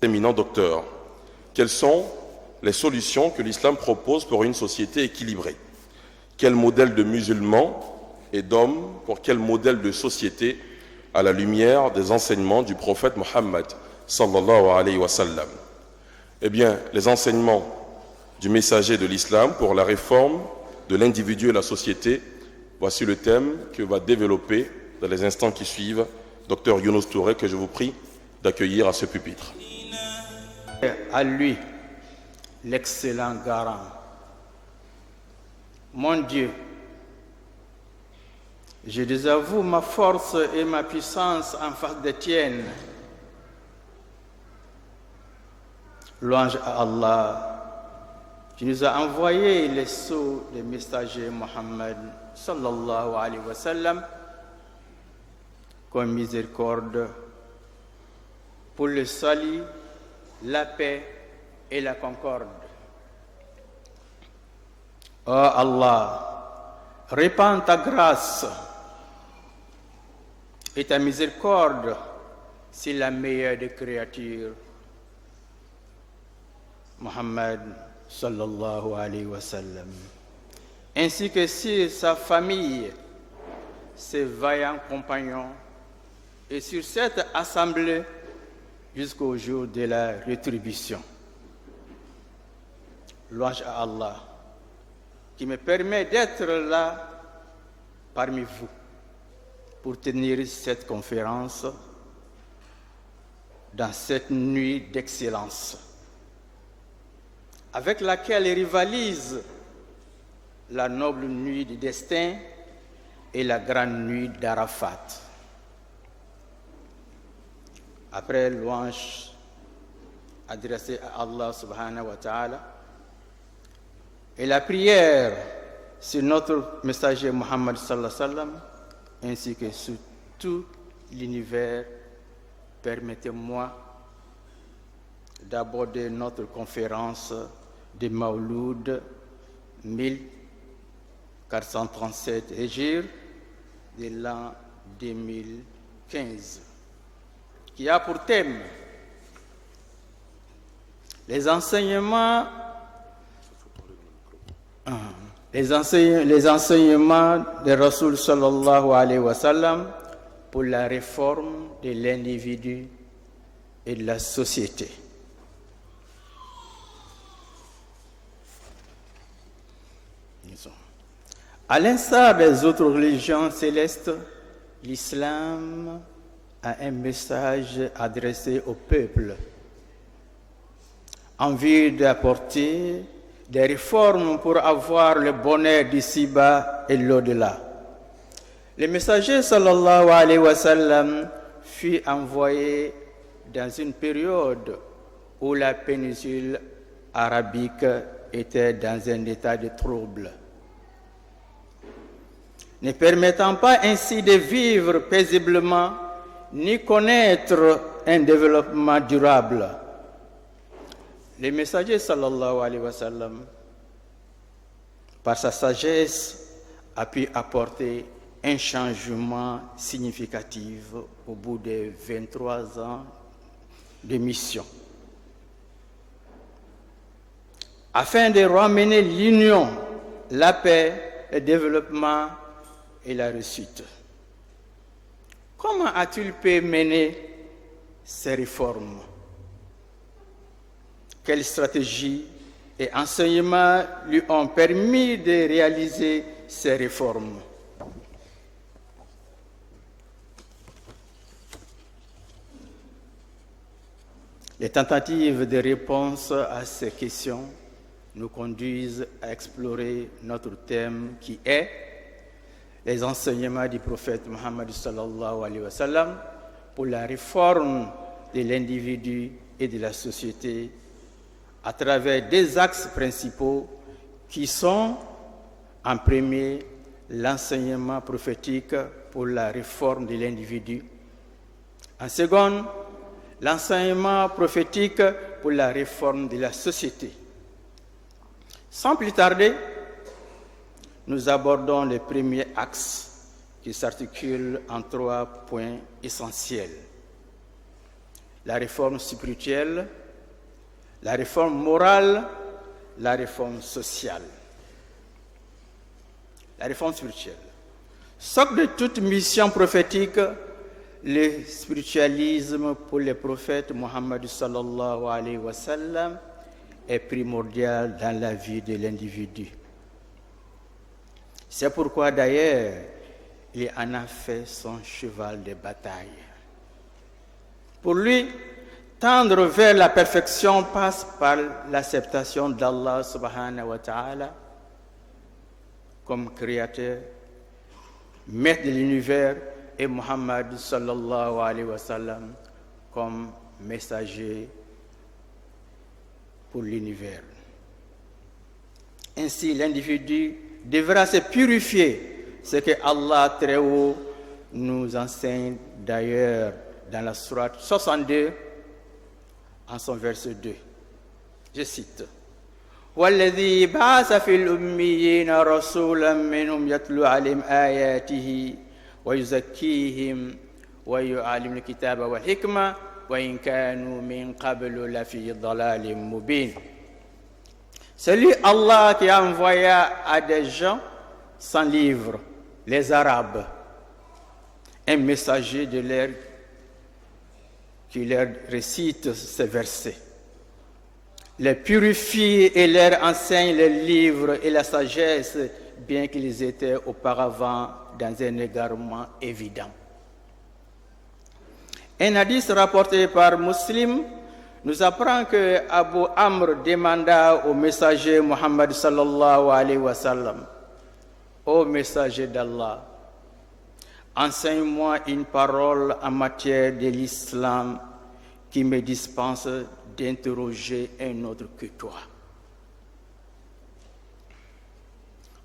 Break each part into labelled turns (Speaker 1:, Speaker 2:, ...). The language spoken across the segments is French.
Speaker 1: Éminent docteur, quelles sont les solutions que l'islam propose pour une société équilibrée? Quel modèle de musulman et d'homme pour quel modèle de société à la lumière des enseignements du prophète Mohammed sallallahu alayhi wa sallam? Eh bien, les enseignements du messager de l'islam pour la réforme de l'individu et la société, voici le thème que va développer dans les instants qui suivent Dr Younous Touré, que je vous prie d'accueillir à ce pupitre.
Speaker 2: À lui, l'excellent garant. Mon Dieu, je désavoue ma force et ma puissance en face de tienne. Louange à Allah, qui nous a envoyé les sceaux des messagers Mohammed sallallahu alayhi wa sallam comme miséricorde pour le salut, la paix et la concorde. Oh Allah, répands ta grâce et ta miséricorde sur la meilleure des créatures, Mohammed sallallahu alayhi wa sallam, ainsi que sur sa famille, ses vaillants compagnons, et sur cette assemblée jusqu'au jour de la rétribution. Louange à Allah, qui me permet d'être là parmi vous pour tenir cette conférence dans cette nuit d'excellence, avec laquelle rivalise la noble nuit du destin et la grande nuit d'Arafat. Après louange adressée à Allah subhanahu wa ta'ala et la prière sur notre messager Mohammed sallallahu alayhi wa sallam, ainsi que sur tout l'univers, permettez-moi d'aborder notre conférence de Mawloud 1437 Hégire de l'an 2015, qui a pour thème les enseignements de Rasoul sallallahu alayhi wa sallam pour la réforme de l'individu et de la société. À l'instar des autres religions célestes, l'islam a un message adressé au peuple en vue d'apporter des réformes pour avoir le bonheur d'ici-bas et l'au-delà. Le messager sallallahu alayhi wa sallam fut envoyé dans une période où la péninsule arabique était dans un état de trouble, ne permettant pas ainsi de vivre paisiblement ni connaître un développement durable. Le messager sallallahu alayhi wa sallam, par sa sagesse, a pu apporter un changement significatif au bout de 23 ans de mission, afin de ramener l'union, la paix, le développement et la réussite. Comment a-t-il pu mener ces réformes? Quelles stratégies et enseignements lui ont permis de réaliser ces réformes? Les tentatives de réponse à ces questions nous conduisent à explorer notre thème qui est les enseignements du prophète Mohammed sallallahu alayhi wa sallam pour la réforme de l'individu et de la société à travers deux axes principaux qui sont, en premier, l'enseignement prophétique pour la réforme de l'individu, en second, l'enseignement prophétique pour la réforme de la société. Sans plus tarder, nous abordons le premier axe qui s'articule en trois points essentiels. la réforme spirituelle, la réforme morale, la réforme sociale. La réforme spirituelle. Socle de toute mission prophétique, le spiritualisme pour les prophètes Mohammed sallallahu alayhi wa sallam est primordial dans la vie de l'individu. C'est pourquoi d'ailleurs, il en a fait son cheval de bataille. Pour lui, tendre vers la perfection passe par l'acceptation d'Allah subhanahu wa ta'ala comme créateur, maître de l'univers, et Muhammad sallallahu alayhi wa sallam comme messager pour l'univers. Ainsi, l'individu devra se purifier, ce que Allah très haut nous enseigne d'ailleurs dans la sourate 62 en son verset 2. Je cite: والذي بعث في الأميين رسولا منهم يتلو عليهم آياته ويزكيهم ويعلم الكتاب والحكمة وإن كانوا من قبل لفي ضلال مبين. Celui Allah qui a envoyé à des gens sans livre, les Arabes, un messager de l'air qui leur récite ces versets, les purifie et leur enseigne les livres et la sagesse, bien qu'ils étaient auparavant dans un égarement évident. Un hadith rapporté par Muslim nous apprend que Abu Amr demanda au messager Muhammad sallallahu alayhi wa sallam: Ô messager d'Allah, enseigne-moi une parole en matière de l'islam qui me dispense d'interroger un autre que toi.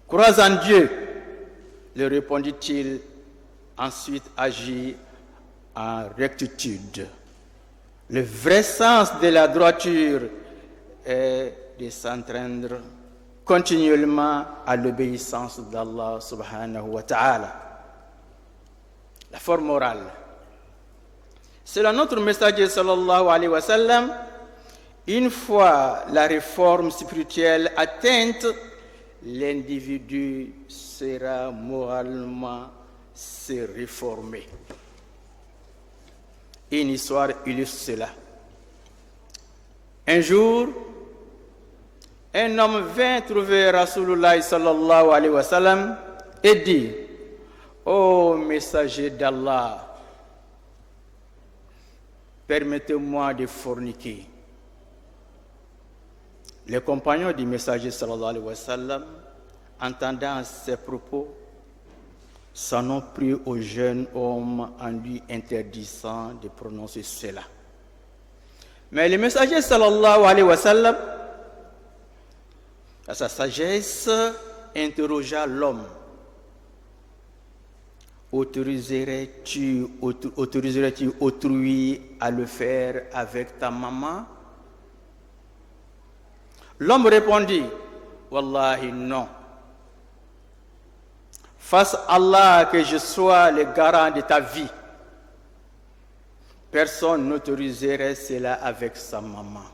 Speaker 2: Crois en Dieu, lui répondit-il, ensuite agis en rectitude. Le vrai sens de la droiture est de s'entraîner continuellement à l'obéissance d'Allah subhanahu wa ta'ala. La forme morale. Selon notre messager sallallahu alayhi wa sallam, une fois la réforme spirituelle atteinte, l'individu sera moralement se réformer. Une histoire illustre cela. Un jour, un homme vint trouver Rasulullah sallallahu alayhi wa sallam et dit: Ô messager d'Allah, permettez-moi de forniquer. Les compagnons du messager sallallahu alayhi wa sallam, entendant ces propos, s'en ont pris au jeune homme en lui interdisant de prononcer cela. Mais le messager sallallahu alayhi wa sallam, à sa sagesse, interrogea l'homme: Autoriserais-tu autrui à le faire avec ta maman? L'homme répondit: Wallahi non. Fasse Allah que je sois le garant de ta vie. Personne n'autoriserait cela avec sa maman.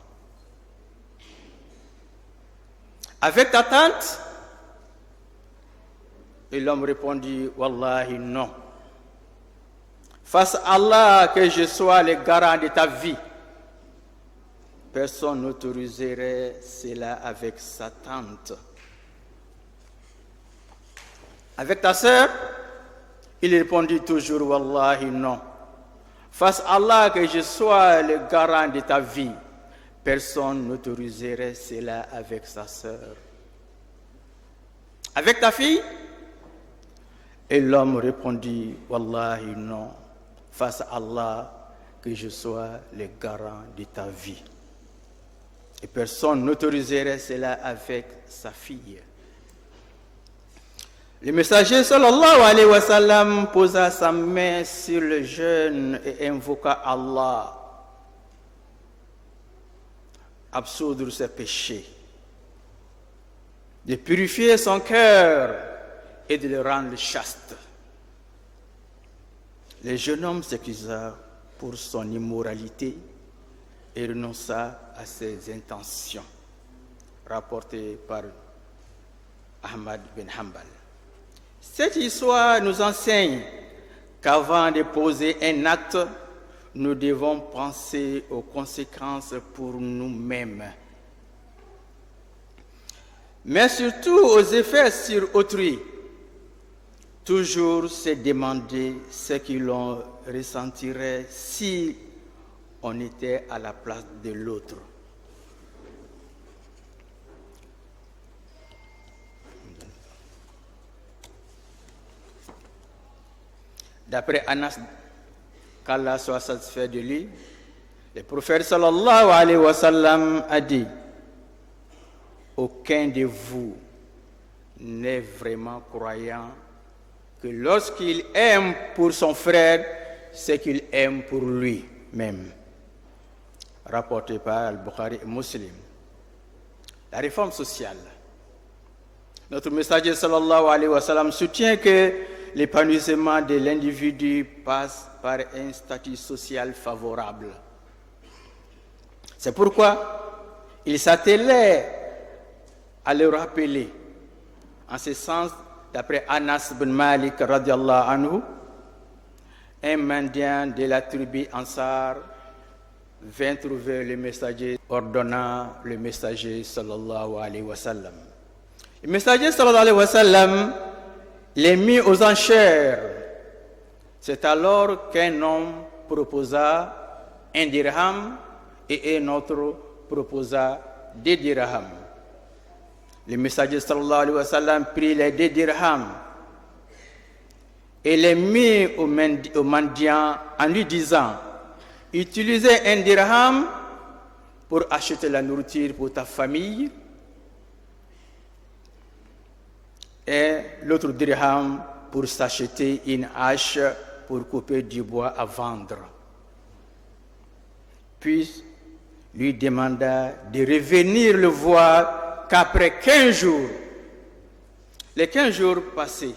Speaker 2: Avec ta tante? Et l'homme répondit: Wallahi non. Fasse Allah que je sois le garant de ta vie. Personne n'autoriserait cela avec sa tante. Avec ta sœur? Il répondit toujours: Wallahi non. Fasse Allah que je sois le garant de ta vie. Personne n'autoriserait cela avec sa sœur. Avec ta fille? Et l'homme répondit: Wallahi non. Fasse Allah que je sois le garant de ta vie. Et personne n'autoriserait cela avec sa fille. Le messager sallallahu alayhi wa sallam posa sa main sur le jeune et invoqua Allah, absoudre ses péchés, de purifier son cœur et de le rendre chaste. Le jeune homme s'excusa pour son immoralité et renonça à ses intentions, rapporté par Ahmad bin Hanbal. Cette histoire nous enseigne qu'avant de poser un acte, nous devons penser aux conséquences pour nous-mêmes, mais surtout aux effets sur autrui. Toujours se demander ce que l'on ressentirait si on était à la place de l'autre. D'après Anas, qu'Allah soit satisfait de lui, le prophète sallallahu alayhi wa sallam a dit: aucun de vous n'est vraiment croyant que lorsqu'il aime pour son frère ce qu'il aime pour lui-même. Rapporté par Al-Bukhari et Muslim. La réforme sociale. Notre messager sallallahu alayhi wa sallam soutient que l'épanouissement de l'individu passe par un statut social favorable. C'est pourquoi il s'attelait à le rappeler. En ce sens, d'après Anas bin Malik radiallahu anhu, un mendiant de la tribu Ansar vint trouver le messager, ordonnant le messager sallallahu alayhi wa sallam. Le messager sallallahu alayhi wa sallam les mit aux enchères. C'est alors qu'un homme proposa un dirham et un autre proposa 2 dirhams. Le messager sallallahu alayhi wa sallam prit les 2 dirhams et les mit au mendiant en lui disant: utilisez un dirham pour acheter la nourriture pour ta famille et l'autre dirham pour s'acheter une hache pour couper du bois à vendre. Puis lui demanda de revenir le voir qu'après 15 jours. Les 15 jours passés,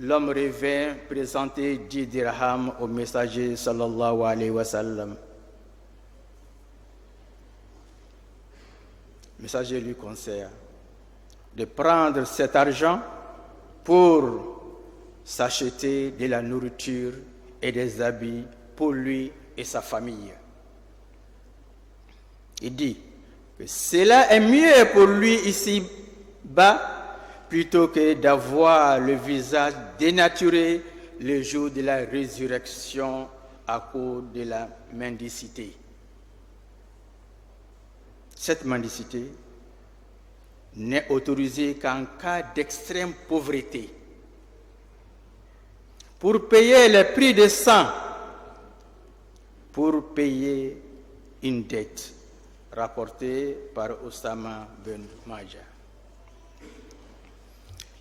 Speaker 2: l'homme revint présenter 10 dirhams au messager sallallahu alayhi wa sallam. Le messager lui conseilla de prendre cet argent pour s'acheter de la nourriture et des habits pour lui et sa famille. Il dit que cela est mieux pour lui ici-bas plutôt que d'avoir le visage dénaturé le jour de la résurrection à cause de la mendicité. Cette mendicité n'est autorisée qu'en cas d'extrême pauvreté. Pour payer le prix de sang, pour payer une dette, rapportée par Osama bin Majah.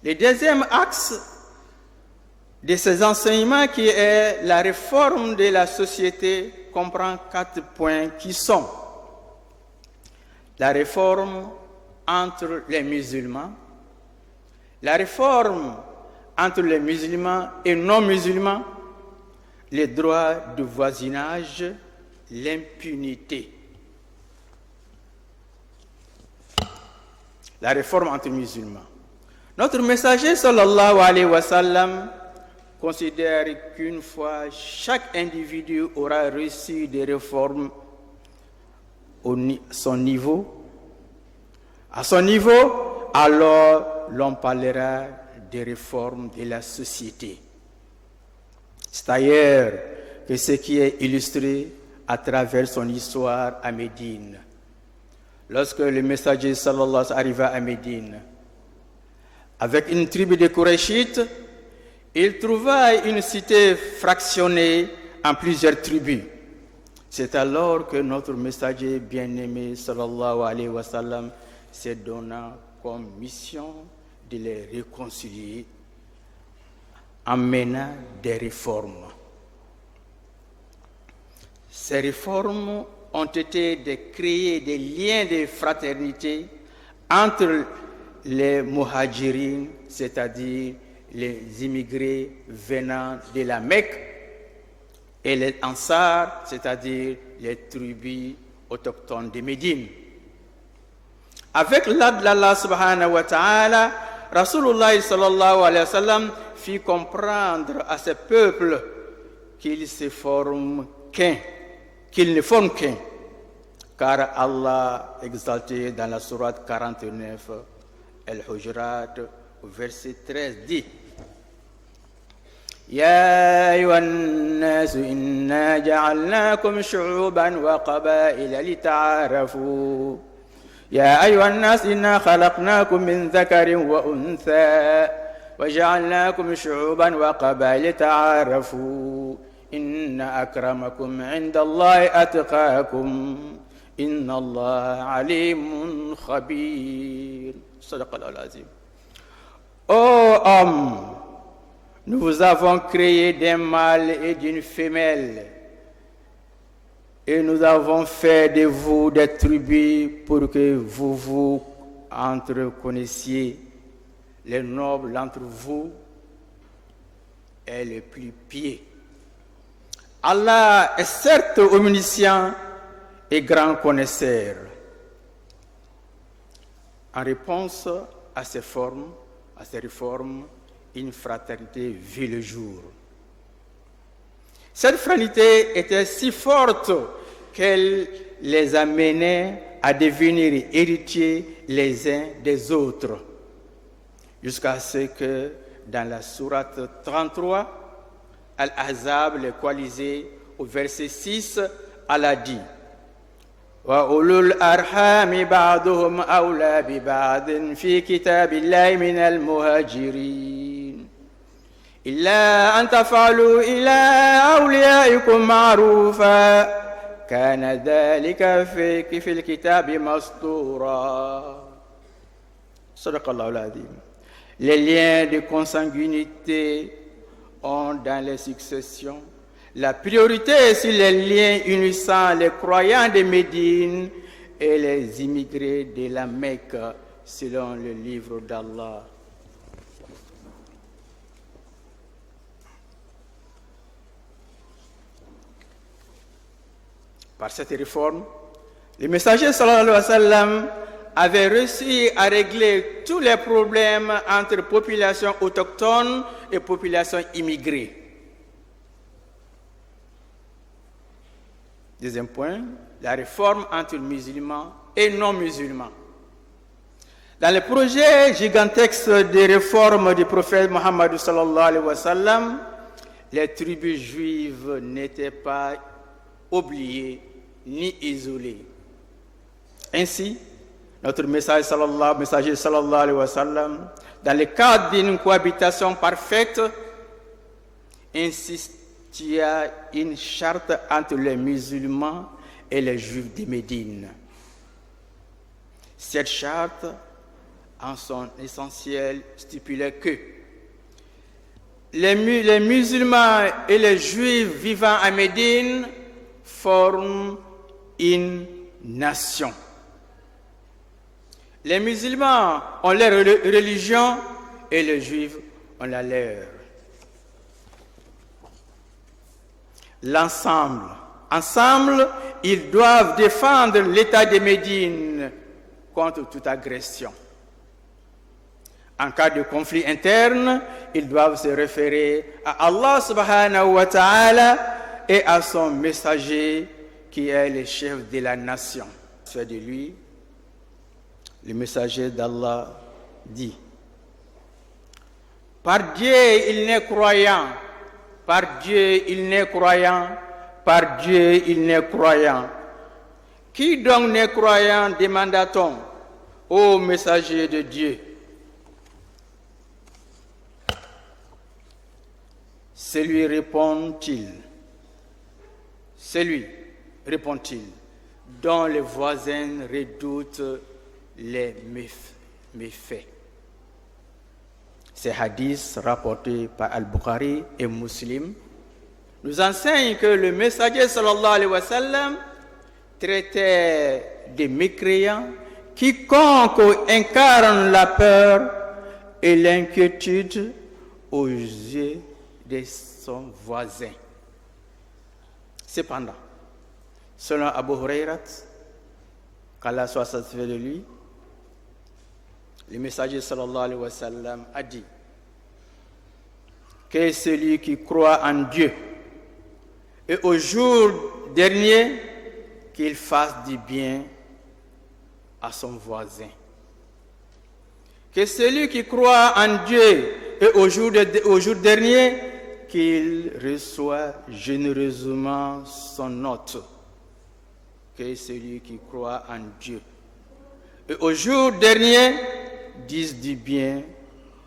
Speaker 2: Le deuxième axe de ces enseignements, qui est la réforme de la société, comprend 4 points qui sont la réforme entre les musulmans, la réforme entre les musulmans et non-musulmans, les droits de voisinage, l'impunité. La réforme entre musulmans. Notre messager sallallahu alayhi wa sallam considère qu'une fois chaque individu aura reçu des réformes à son niveau, alors l'on parlera des réformes de la société. C'est ailleurs que ce qui est illustré à travers son histoire à Médine. Lorsque le messager sallallahu alayhi wa sallam arriva à Médine, avec une tribu de Qurayshites, il trouva une cité fractionnée en plusieurs tribus. C'est alors que notre messager bien-aimé sallallahu alayhi wa sallam s'est donné comme mission de les réconcilier en menant des réformes. Ces réformes ont été de créer des liens de fraternité entre les muhajirines, c'est-à-dire les immigrés venant de la Mecque, et les Ansar, c'est-à-dire les tribus autochtones de Médine. Avec l'aide d'Allah subhanahu wa ta'ala, Rasulullah sallallahu alayhi wa sallam fit comprendre à ces peuples qu'ils ne forment qu'un, car Allah exalté dans la sourate 49, Al-Hujurat, verset 13 dit: يا أيها الناس إنا جعلناكم شعوبا وقبائل لتعارفوا يا أيها الناس إنا خلقناكم من ذكر وأنثى وجعلناكم شعوبا وقبائل لتعارفوا إن أكرمكم عند الله أتقاكم إن الله عليم خبير صدق الله العظيم. Ô homme, nous vous avons créé d'un mâle et d'une femelle, et nous avons fait de vous des tribus pour que vous vous entreconnaissiez. Les nobles d'entre vous et les plus pieux. Allah est certes omniscient et grand connaisseur. En réponse à ces réformes, une fraternité vit le jour. Cette fraternité était si forte qu'elle les amenait à devenir héritiers les uns des autres, jusqu'à ce que, dans la sourate 33, Al-Ahzab, les coalisés, au verset 6, Allah dit: وَأُولُو الْأَرْحَامِ بَعْضُهُمْ أَوْلَى بِبَعْضٍ فِي كِتَابِ اللَّهِ مِنَ الْمُهَاجِرِينَ إِلَّا أَن تَفْعَلُوا إِلَىٰ أَوْلِيَائِكُمْ مَعْرُوفًا كَانَ ذَلِكَ فِي الْكِتَابِ مَسْطُورًا. صدق الله العظيم. Les liens de consanguinité ont dans les successions la priorité sur les liens unissant les croyants de Médine et les immigrés de la Mecque, selon le livre d'Allah. Par cette réforme, le messager sallallahu alayhi wa sallam avait réussi à régler tous les problèmes entre population autochtone et population immigrée. Deuxième point, la réforme entre musulmans et non-musulmans. Dans le projet gigantesque de réforme du prophète Mohammed sallallahu alayhi wa sallam, les tribus juives n'étaient pas oubliées ni isolées. Ainsi, notre messager sallallahu alayhi wa sallam, dans le cadre d'une cohabitation parfaite, insiste il y a une charte entre les musulmans et les juifs de Médine. Cette charte, en son essentiel, stipulait que les musulmans et les juifs vivant à Médine forment une nation. Les musulmans ont leur religion et les juifs ont la leur. Ensemble, ils doivent défendre l'État de Médine contre toute agression. En cas de conflit interne, ils doivent se référer à Allah subhanahu wa ta'ala et à son messager qui est le chef de la nation. C'est de lui, le messager d'Allah dit: par Dieu, il n'est croyant. Par Dieu, il n'est croyant. Par Dieu, il n'est croyant. Qui donc n'est croyant, demanda-t-on, ô messager de Dieu? Celui, répond-il, dont les voisins redoutent les méfaits. Ces hadiths rapportés par Al-Bukhari et Muslim nous enseignent que le messager sallallahu alayhi wa sallam traitait des mécréants quiconque incarne la peur et l'inquiétude aux yeux de son voisin. Cependant, selon Abu Huraïra, qu'Allah soit satisfait de lui, le messager sallallahu alayhi wa sallam a dit que celui qui croit en Dieu et au jour dernier, qu'il fasse du bien à son voisin. Que celui qui croit en Dieu et au jour dernier, qu'il reçoit généreusement son note. Que celui qui croit en Dieu et au jour dernier dise du bien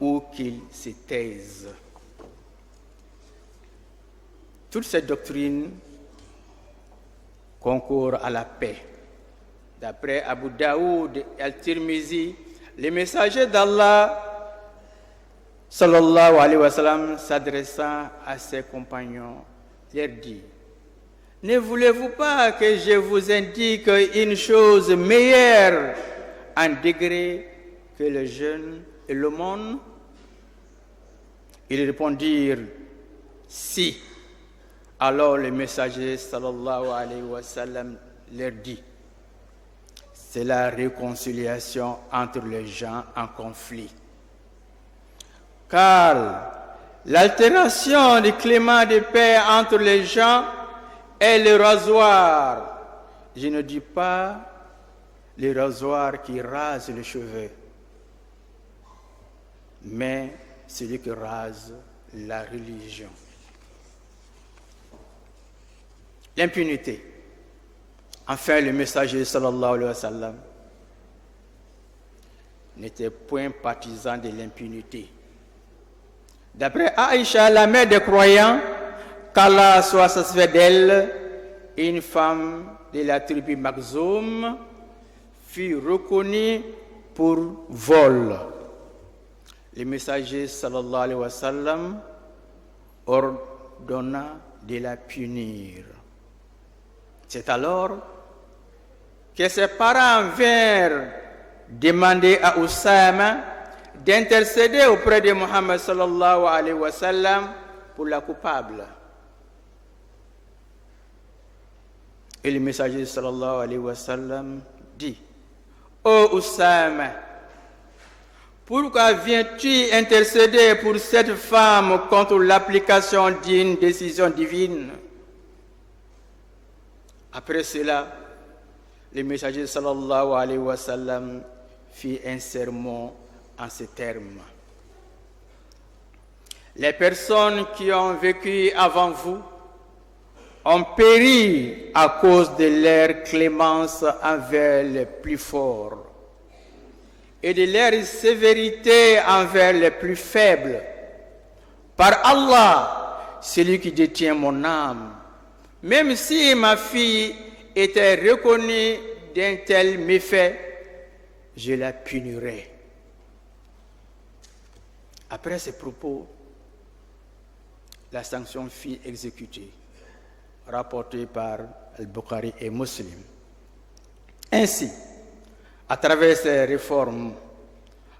Speaker 2: ou qu'il se taise. Toute cette doctrine concourt à la paix. D'après Abu Daoud et Al-Tirmizi, les messagers d'Allah, sallallahu alayhi wa sallam, s'adressant à ses compagnons, leur dit: ne voulez-vous pas que je vous indique une chose meilleure en degré que le jeûne et l'aumône? Ils répondirent: si. Alors le messager sallallahu alayhi wa sallam leur dit: c'est la réconciliation entre les gens en conflit. Car l'altération du climat de paix entre les gens est le rasoir. Je ne dis pas le rasoir qui rase les cheveux, mais celui qui rase la religion. L'impunité. Enfin, le messager sallallahu alayhi wa sallam n'était point partisan de l'impunité. D'après Aïcha, la mère des croyants, qu'Allah soit satisfait d'elle, une femme de la tribu Makhzoum fut reconnue pour vol. Le messager sallallahu alayhi wa sallam ordonna de la punir. C'est alors que ses parents vinrent demander à Oussama d'intercéder auprès de Muhammad sallallahu alayhi wa sallam pour la coupable. Et le messager sallallahu alayhi wa sallam dit: ô Oussama, pourquoi viens-tu intercéder pour cette femme contre l'application d'une décision divine? Après cela, le messager sallallahu alayhi wa sallam fit un sermon en ces termes: les personnes qui ont vécu avant vous ont péri à cause de leur clémence envers les plus forts et de leur sévérité envers les plus faibles. Par Allah, celui qui détient mon âme, même si ma fille était reconnue d'un tel méfait, je la punirai. Après ces propos, la sanction fut exécutée, rapportée par Al-Bukhari et Muslim. Ainsi, à travers ces réformes,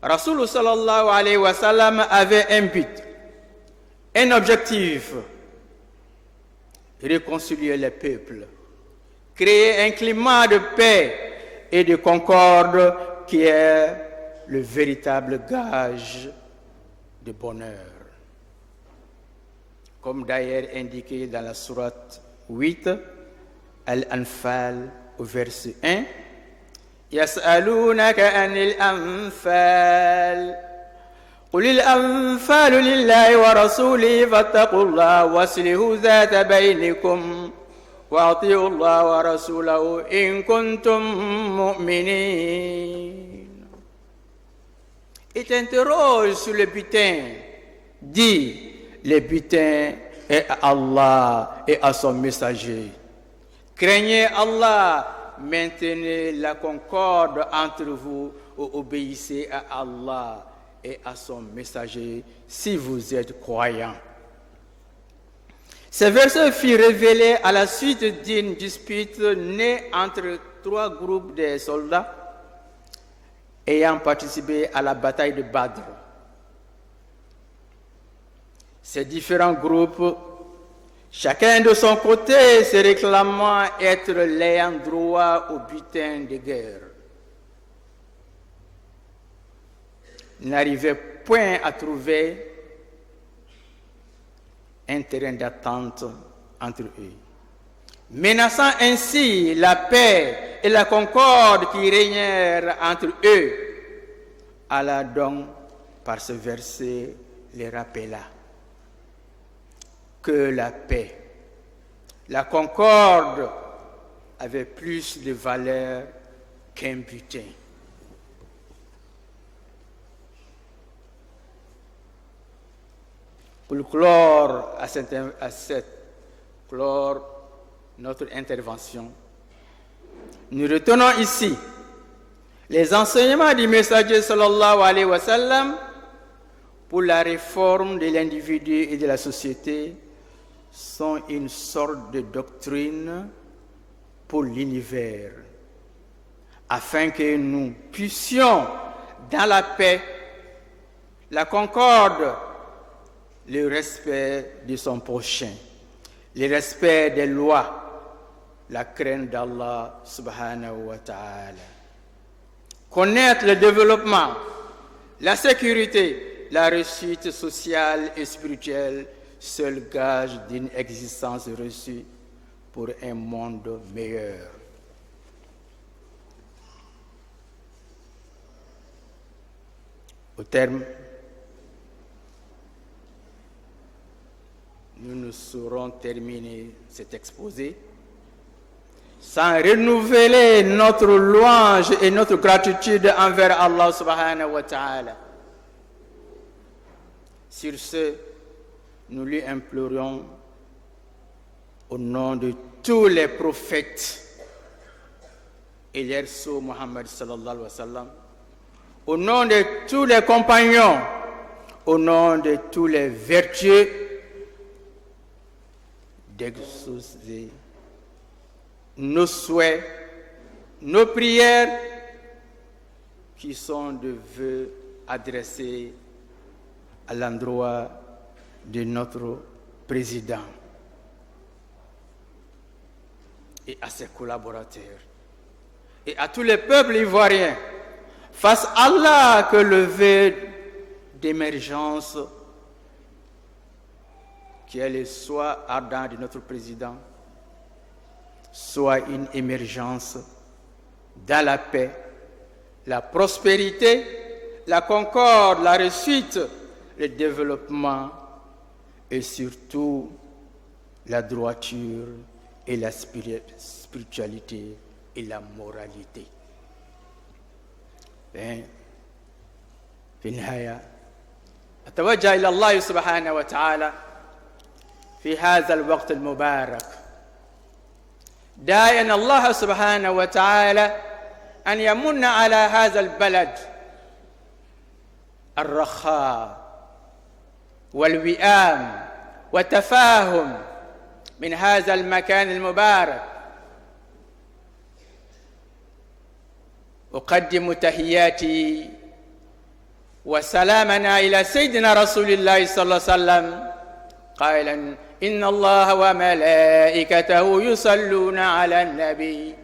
Speaker 2: Rasoul sallallahu alayhi wa sallam avait un but, un objectif: réconcilier les peuples, créer un climat de paix et de concorde qui est le véritable gage de bonheur. Comme d'ailleurs indiqué dans la sourate 8, Al-Anfal, au verset 1, يسألونك عن الأنفال قل الأنفال لله ورسوله فاتقوا الله واصلحوا ذات بينكم وأطيعوا الله ورسوله إن كنتم مؤمنين. Il t'interroge sur le butin. Dis: le butin est à Allah et à son messager. Craignez Allah. Maintenez la concorde entre vous ou obéissez à Allah et à son messager si vous êtes croyants. Ces versets furent révélés à la suite d'une dispute née entre trois groupes de soldats ayant participé à la bataille de Badr. Ces différents groupes chacun de son côté se réclamant être l'ayant droit au butin de guerre, n'arrivaient point à trouver un terrain d'attente entre eux, menaçant ainsi la paix et la concorde qui régnèrent entre eux. Allah donc, par ce verset, les rappela que la paix, la concorde avaient plus de valeur qu'un butin. Pour clore notre intervention, nous retenons ici les enseignements du messager sallallahu alayhi wa sallam pour la réforme de l'individu et de la société sont une sorte de doctrine pour l'univers, afin que nous puissions, dans la paix, la concorde, le respect de son prochain, le respect des lois, la crainte d'Allah subhanahu wa ta'ala. Connaître le développement, la sécurité, la réussite sociale et spirituelle, seul gage d'une existence reçue pour un monde meilleur. Au terme, nous ne saurons terminer cet exposé sans renouveler notre louange et notre gratitude envers Allah subhanahu wa ta'ala. Sur ce, nous lui implorons au nom de tous les prophètes et leur sceau Muhammad sallallahu alayhi wa sallam, au nom de tous les compagnons, au nom de tous les vertueux, d'exaucer nos souhaits, nos prières qui sont de vœux adressés à l'endroit de notre président et à ses collaborateurs et à tous les peuples ivoiriens. Fasse Allah que le vœu d'émergence qui est le souhait ardent de notre président soit une émergence dans la paix, la prospérité, la concorde, la réussite, le développement et surtout la droiture et la spiritualité et la moralité. في النهاية أتوجه إلى الله سبحانه وتعالى في هذا الوقت المبارك داعيا الله سبحانه وتعالى أن يمن على هذا البلد الرخاء والوئام والتفاهم من هذا المكان المبارك. أقدم تحياتي وسلامنا إلى سيدنا رسول الله صلى الله عليه وسلم قائلا إن الله وملائكته يصلون على النبي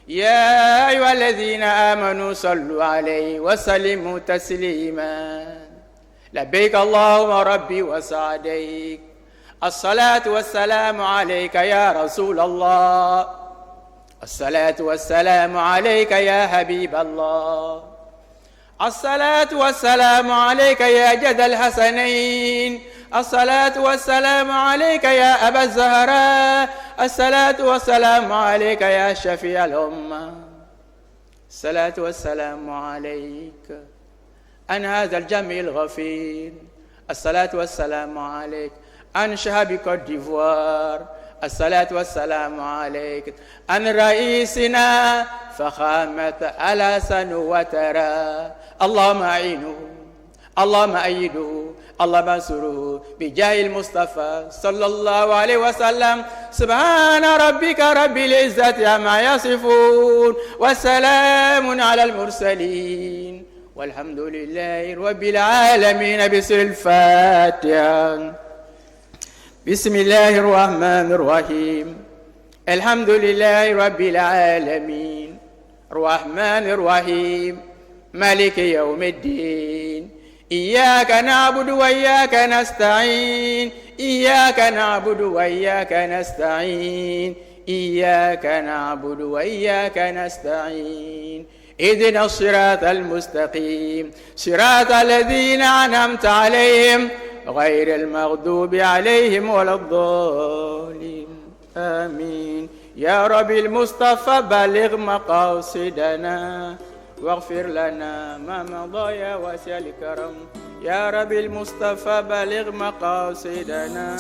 Speaker 2: يا أيها الذين آمنوا صلوا عليه وسلموا تسليما لبيك اللهم ربي وسعديك الصلاة والسلام عليك يا رسول الله الصلاة والسلام عليك يا حبيب الله الصلاة والسلام عليك يا جد الحسنين الصلاة والسلام عليك يا أبا الزهراء الصلاة والسلام عليك يا شفيع الأمة الصلاة والسلام عليك عن هذا الجمع الغفير الصلاة والسلام عليك عن شعب كوت ديفوار الصلاة والسلام عليك عن رئيسنا فخامة الحسن وترى اللهم أعينه اللهم أيده اللهم انصره بجاه المصطفى صلى الله عليه وسلم سبحان ربك رب العزة عما يصفون وسلام على المرسلين والحمد لله رب العالمين. بسر الفاتحة. بسم الله الرحمن الرحيم الحمد لله رب العالمين الرحمن الرحيم مالك يوم الدين إياك نعبد وإياك نستعين إياك نعبد وإياك نستعين إياك نعبد وإياك نستعين اهدنا الصراط المستقيم صراط الذين أنعمت عليهم غير المغضوب عليهم ولا الضالين آمين يا رب المصطفى بلغ مقاصدنا واغفر لنا ما مضى يا واسع الكرم يا رب المصطفى بلغ مقاصدنا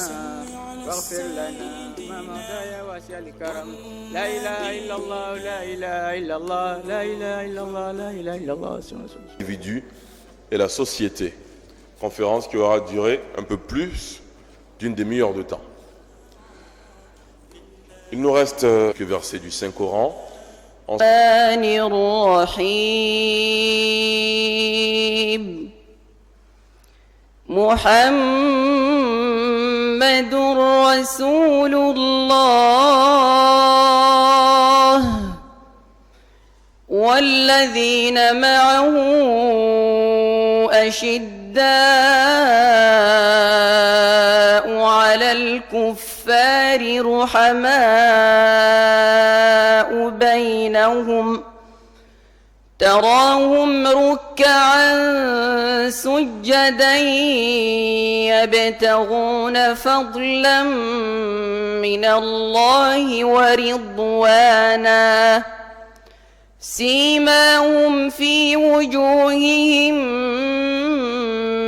Speaker 2: واغفر لنا ما مضى يا واسع الكرم لا إله إلا الله لا إله إلا الله لا إله إلا الله لا إله إلا الله.
Speaker 1: L'individu et la société. Conférence qui aura duré un peu plus d'une demi-heure de temps. Il nous reste quelques versets du Saint-Coran.
Speaker 3: محمد رسول الله والذين معه أشداء على الكفار رحماء بينهم تراهم ركعا سجدا يبتغون فضلا من الله ورضوانا سيماهم في وجوههم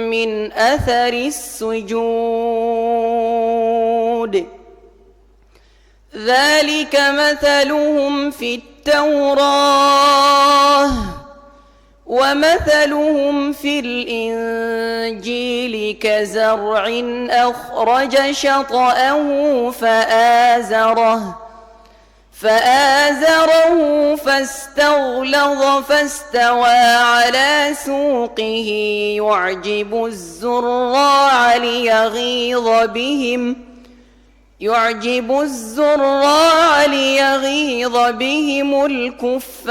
Speaker 3: من أثر السجود ذلك مثلهم في التوراة ومثلهم في الإنجيل كزرع أخرج شطأه فآزره فاستغلظ فاستوى على سوقه يعجب الزراع ليغيظ بهم الكفار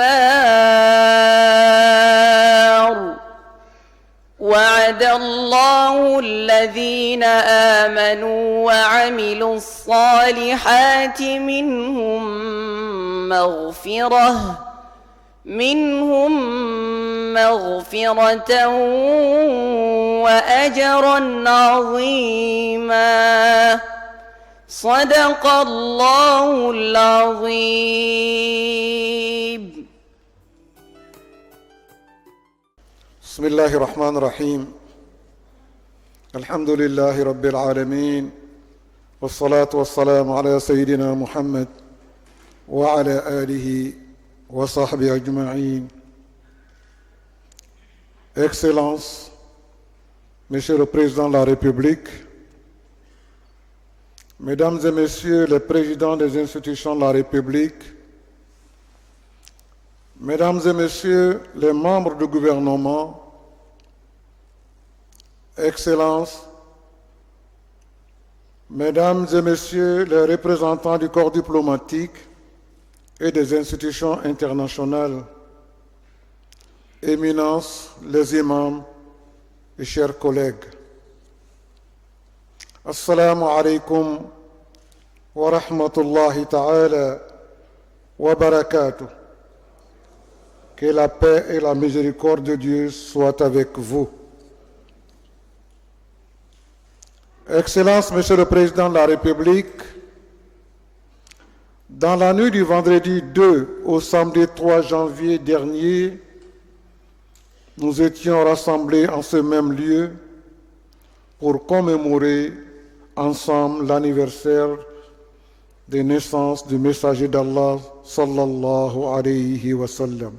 Speaker 3: وعد الله الذين آمنوا وعملوا الصالحات منهم مغفرة وأجرا عظيما صدق الله العظيم.
Speaker 4: بسم الله الرحمن الرحيم الحمد لله رب العالمين والصلاة والسلام على سيدنا محمد وعلى آله وصحبه أجمعين. Excellences, Monsieur le Président de la République, Mesdames et Messieurs les Présidents des institutions de la République, Mesdames et Messieurs les membres du gouvernement, Excellences, Mesdames et Messieurs les représentants du corps diplomatique et des institutions internationales, Éminences, les imams et chers collègues. Assalamu alaikum wa rahmatullahi ta'ala wa barakatuh. Que la paix et la miséricorde de Dieu soient avec vous. Excellences, Monsieur le Président de la République, dans la nuit du vendredi 2 au samedi 3 janvier dernier, nous étions rassemblés en ce même lieu pour commémorer ensemble l'anniversaire des naissances du messager d'Allah sallallahu alayhi wa sallam.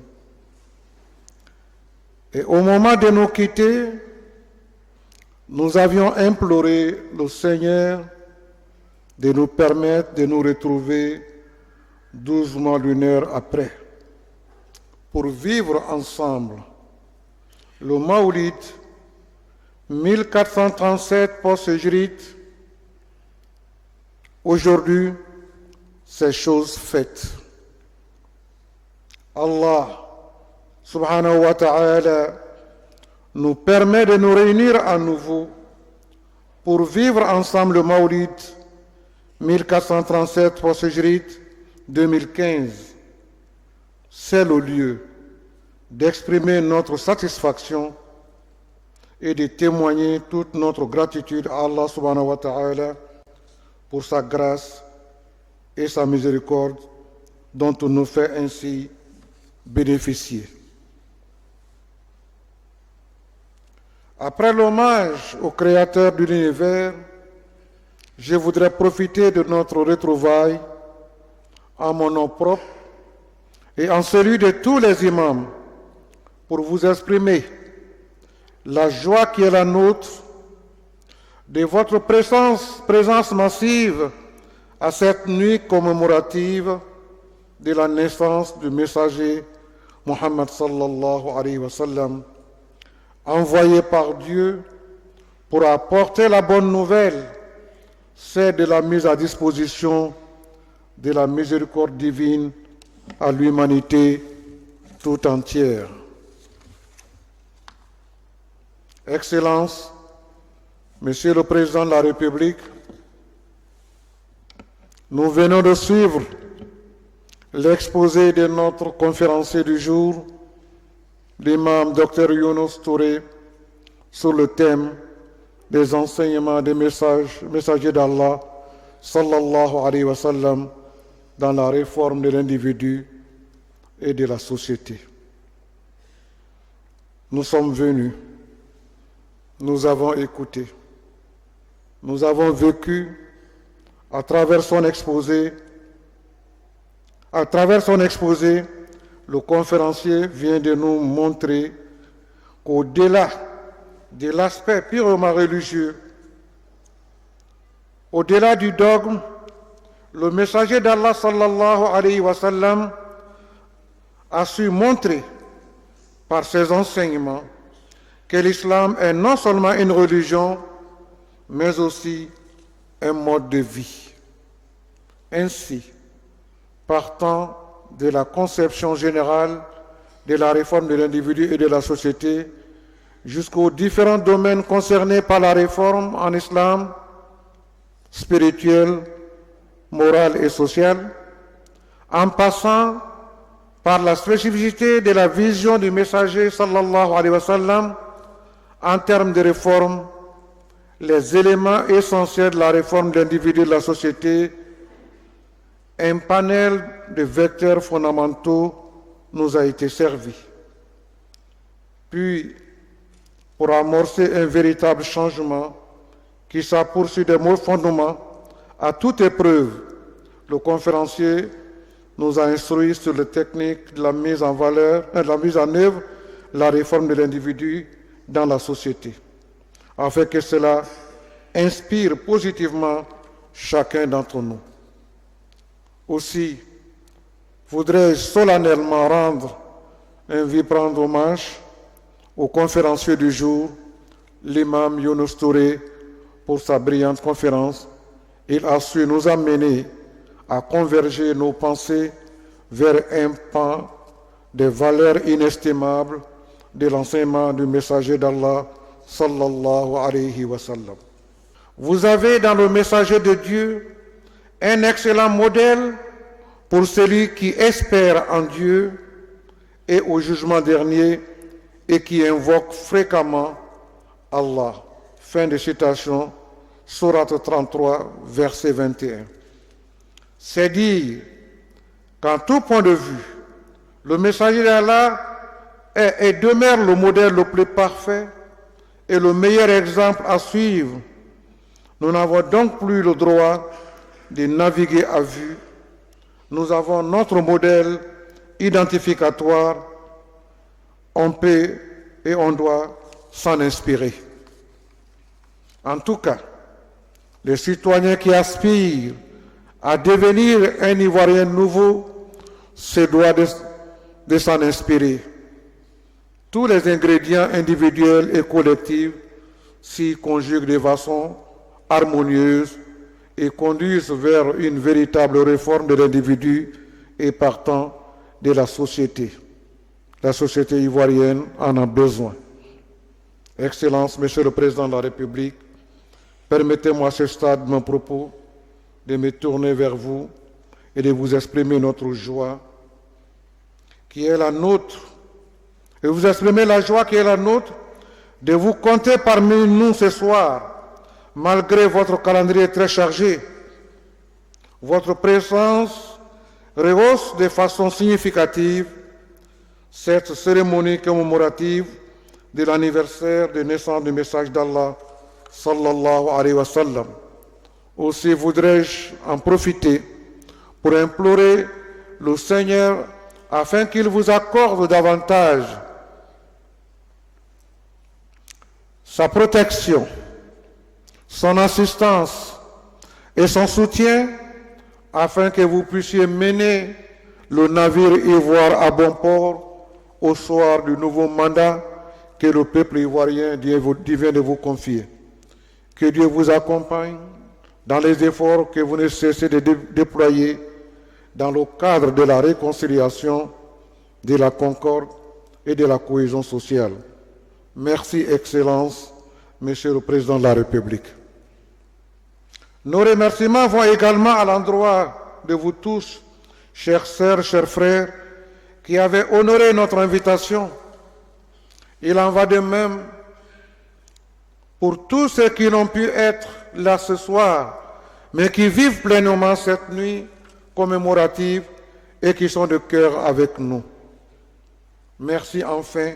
Speaker 4: Et au moment de nous quitter, nous avions imploré le Seigneur de nous permettre de nous retrouver 12 mois lunaires après, pour vivre ensemble le Maoulid 1437 post-Hijrite Aujourd'hui, c'est chose faite. Allah subhanahu wa ta'ala nous permet de nous réunir à nouveau pour vivre ensemble le Maulid 1437 post-hijrite 2015. C'est le lieu d'exprimer notre satisfaction et de témoigner toute notre gratitude à Allah subhanahu wa ta'ala pour sa grâce et sa miséricorde dont on nous fait ainsi bénéficier. Après l'hommage au Créateur de l'univers, je voudrais profiter de notre retrouvaille en mon nom propre et en celui de tous les imams pour vous exprimer la joie qui est la nôtre de votre présence massive à cette nuit commémorative de la naissance du messager Muhammad sallallahu alayhi wa sallam, envoyé par Dieu pour apporter la bonne nouvelle, c'est de la mise à disposition de la miséricorde divine à l'humanité tout entière. Excellences, Monsieur le Président de la République, nous venons de suivre l'exposé de notre conférencier du jour, l'imam Dr Younous Touré, sur le thème des enseignements des messagers d'Allah, sallallahu alayhi wa sallam, dans la réforme de l'individu et de la société. Nous sommes venus, nous avons écouté, nous avons vécu à travers son exposé. À travers son exposé, le conférencier vient de nous montrer qu'au-delà de l'aspect purement religieux, au-delà du dogme, le messager d'Allah sallallahu alayhi wa sallam a su montrer par ses enseignements que l'islam est non seulement une religion, mais aussi un mode de vie. Ainsi, partant de la conception générale de la réforme de l'individu et de la société, jusqu'aux différents domaines concernés par la réforme en islam, spirituel, moral et social, en passant par la spécificité de la vision du messager sallallahu alayhi wa sallam en termes de réforme, les éléments essentiels de la réforme de l'individu et de la société, un panel de vecteurs fondamentaux nous a été servi. Puis, pour amorcer un véritable changement qui poursuit des mots fondements à toute épreuve, le conférencier nous a instruits sur les techniques de la mise en œuvre, la réforme de l'individu dans la société, afin que cela inspire positivement chacun d'entre nous. Aussi, voudrais-je solennellement rendre un vibrant hommage au conférencier du jour, l'imam Younous Touré, pour sa brillante conférence. Il a su nous amener à converger nos pensées vers un pan des valeurs inestimables de l'enseignement du messager d'Allah, sallallahu alayhi wa sallam. Vous avez dans le messager de Dieu un excellent modèle pour celui qui espère en Dieu et au jugement dernier et qui invoque fréquemment Allah. Fin de citation, Sourate 33, verset 21. C'est dire qu'en tout point de vue, le messager d'Allah est et demeure le modèle le plus parfait et le meilleur exemple à suivre. Nous n'avons donc plus le droit de naviguer à vue. Nous avons notre modèle identificatoire. On peut et on doit s'en inspirer. En tout cas, les citoyens qui aspirent à devenir un Ivoirien nouveau se doivent de s'en inspirer. Tous les ingrédients individuels et collectifs s'y conjuguent de façon harmonieuse et conduisent vers une véritable réforme de l'individu et partant de la société. La société ivoirienne en a besoin. Excellences, Monsieur le Président de la République, permettez-moi à ce stade de mon propos de me tourner vers vous et de vous exprimer notre joie qui est la nôtre, et vous exprimer la joie qui est la nôtre de vous compter parmi nous ce soir, malgré votre calendrier très chargé. Votre présence rehausse de façon significative cette cérémonie commémorative de l'anniversaire de naissance du message d'Allah, sallallahu alayhi wa sallam. Aussi voudrais-je en profiter pour implorer le Seigneur afin qu'il vous accorde davantage sa protection, son assistance et son soutien afin que vous puissiez mener le navire ivoire à bon port au soir du nouveau mandat que le peuple ivoirien vient de vous confier. Que Dieu vous accompagne dans les efforts que vous ne cessez de déployer dans le cadre de la réconciliation, de la concorde et de la cohésion sociale. Merci, Excellence, Monsieur le Président de la République. Nos remerciements vont également à l'endroit de vous tous, chers sœurs, chers frères, qui avez honoré notre invitation. Il en va de même pour tous ceux qui n'ont pu être là ce soir, mais qui vivent pleinement cette nuit commémorative et qui sont de cœur avec nous. Merci enfin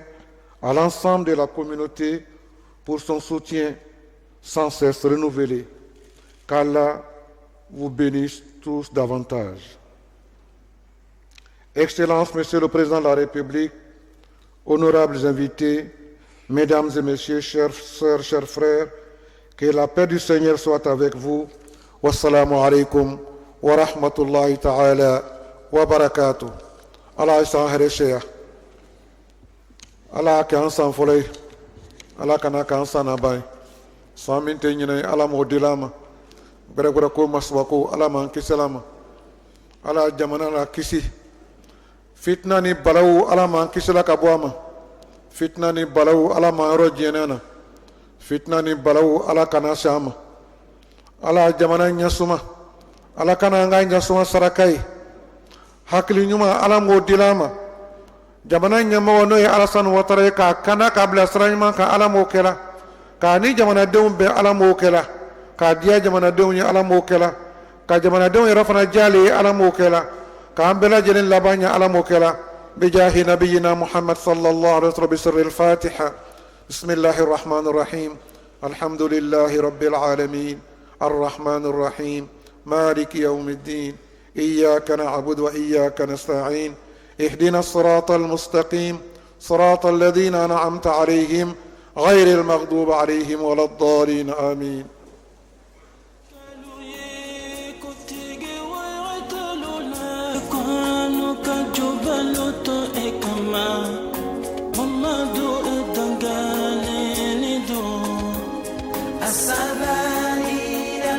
Speaker 4: à l'ensemble de la communauté pour son soutien sans cesse renouvelé. Qu'Allah vous bénisse tous davantage. Excellences, Monsieur le Président de la République, honorables invités, Mesdames et Messieurs, chères sœurs, chers frères, que la paix du Seigneur soit avec vous. Wassalamu alaikum wa rahmatullahi ta'ala wa barakatuh. Allah isa haresheya. Allah ka ansan folay. Allah kana ka ansan abay. Samin te nyine Allah mo dilama. Gura ko maswako Allah man kisalama. Allah jamana la kisi. Fitna ni balawu Allah man kisala kabwama. Fitna ni balawu ala maaro jenana. Fitna ni balawu ala kana shama. Ala jamana nyasuma. Ala kana nga nyasuma sarakai. Hakili nyuma ala modilama. Jamana nyama wono ya ala san watare ka kana kabla saranyma ka ala mokela. Ka ni jamana deum be ala mokela. Ka dia jamana deum ya ala mokela. Ka jamana deum ya rafana jali ala mokela. Ka ambela jelin labanya ala mokela. بجاه نبينا محمد صلى الله عليه وسلم بسر الفاتحة. بسم الله الرحمن الرحيم. الحمد لله رب العالمين الرحمن الرحيم مالك يوم الدين إياك نعبد وإياك نستعين اهدنا الصراط المستقيم صراط الذين أنعمت عليهم غير المغضوب عليهم ولا الضالين آمين.
Speaker 5: Jubaluto ekama